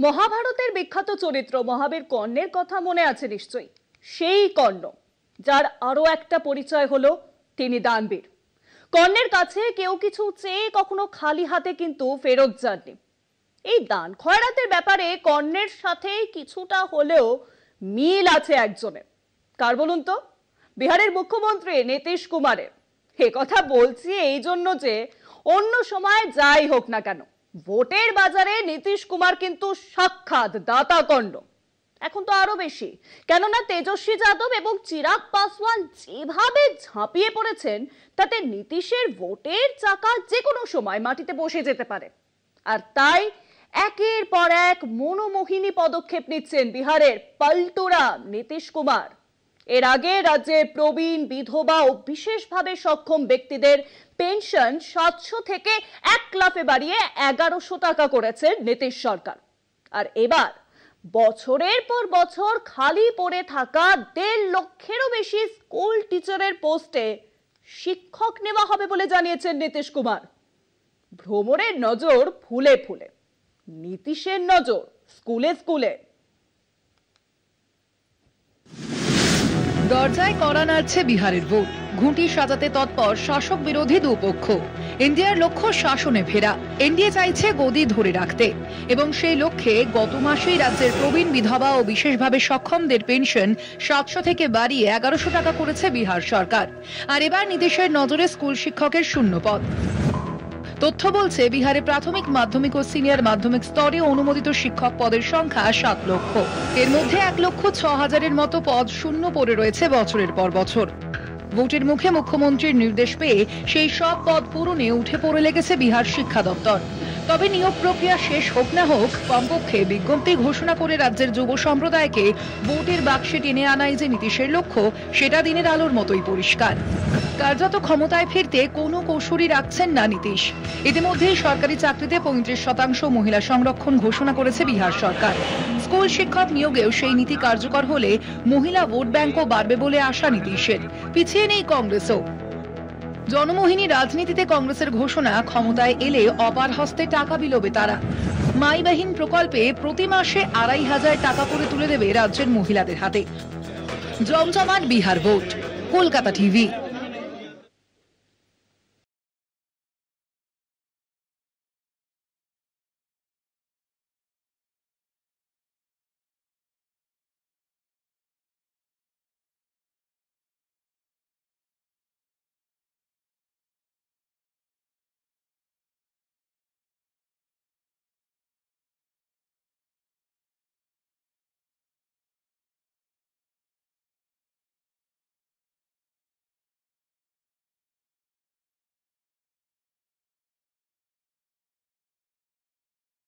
মহাভারতের বিখ্যাত চরিত্র মহাবীর কর্ণের কথা মনে আছে নিশ্চয়ই। সেই কর্ণ যার আরো একটা পরিচয় হলো তিনি দানবীর। কর্ণের কাছে কেউ কিছু চেয়ে কখনো খালি হাতে কিন্তু ফেরত যাননি। এই দান খয়রাতের ব্যাপারে কর্ণের সাথে কিছুটা হলেও মিল আছে একজনের। কার বলুন তো? বিহারের মুখ্যমন্ত্রী নীতিশ কুমারের। এ কথা বলছি এই জন্য যে অন্য সময় যাই হোক না কেন, ভোটের বাজারে নীতিশ কুমার কিন্তু সাক্ষাৎ দাতা কর্ণ। এখন তো আরো বেশি, কেননা তেজস্বী যাদব এবং চিরাগ পাসওয়ান যেভাবে ঝাঁপিয়ে পড়েছেন তাতে নীতিশের ভোটের চাকা যে কোনো সময় মাটিতে বসে যেতে পারে। আর তাই একের পর এক মনোমোহিনী পদক্ষেপ নিচ্ছেন বিহারের পলটুরা নীতিশ কুমার। এর আগে রাজ্যে প্রবীণ, বিধবা ও বিশেষভাবে সক্ষম ব্যক্তিদের পেনশন 700 থেকে 1 লাখে বাড়িয়ে 1100 টাকা করেছেন নীতিশ সরকার। আর এবার বছরের পর বছর খালি পড়ে থাকা 1.5 লক্ষেরও বেশি স্কুল টিচারের পোস্টে শিক্ষক নেওয়া হবে বলে জানিয়েছেন নীতিশ কুমার। ভ্রমরের নজর ফুলে ফুলে, নীতিশের নজর স্কুলে স্কুলে। দরজায় কড়া নাড়ছে বিহারের ভোট। ঘুঁটি সাজাতে তৎপর শাসক বিরোধী দুপক্ষ। এনডিএর লক্ষ্য শাসনে ফেরা। এনডিএ চাইছে গদি ধরে রাখতে এবং সেই লক্ষ্যে গত মাসেই রাজ্যের প্রবীণ, বিধবা ও বিশেষভাবে সক্ষমদের পেনশন 700 থেকে বাড়িয়ে 1100 টাকা করেছে বিহার সরকার। আর এবার নীতিশের নজরে স্কুল শিক্ষকের শূন্য পদ। তথ্য বলছে বিহারে প্রাথমিক, মাধ্যমিক ও সিনিয়র মাধ্যমিক স্তরে অনুমোদিত শিক্ষক পদের সংখ্যা 7 লক্ষ। এর মধ্যে 1,06,000-এর মতো পদ শূন্য পড়ে রয়েছে বছরের পর বছর। ভোটের মুখে মুখ্যমন্ত্রীর নির্দেশ পেয়ে সেই সব পদ পূরণে উঠে পড়ে লেগেছে বিহার শিক্ষা দপ্তর। তবে নিয়োগ প্রক্রিয়া শেষ হোক না হোক, কমপক্ষে বিজ্ঞপ্তি ঘোষণা করে রাজ্যের যুব সম্প্রদায়কে ভোটের বাক্সে টেনে আনাই যে নীতিশের লক্ষ্য, সেটা দিনের আলোর মতোই পরিষ্কার। কার্যত ক্ষমতায় ফিরতে কোনো কৌশলই রাখছেন না নীতিশ। ইতিমধ্যেই সরকারি চাকরিতে 35% মহিলা সংরক্ষণ ঘোষণা করেছে বিহার সরকার। স্কুল শিক্ষক নিয়োগেও সেই নীতি কার্যকর হলে মহিলা ভোট ব্যাংকও বাড়বে বলে আশা নীতিশের। পিছিয়ে নেই কংগ্রেসও। জনমোহিনী রাজনীতিতে কংগ্রেসের ঘোষণা, ক্ষমতায় এলে অপার হস্তে টাকা বিলোবে তারা। মাই বাহিন প্রকল্পে প্রতি মাসে 2,500 টাকা করে তুলে দেবে রাজ্যের মহিলাদের হাতে। জমজমাট বিহার ভোট। কলকাতা টিভি।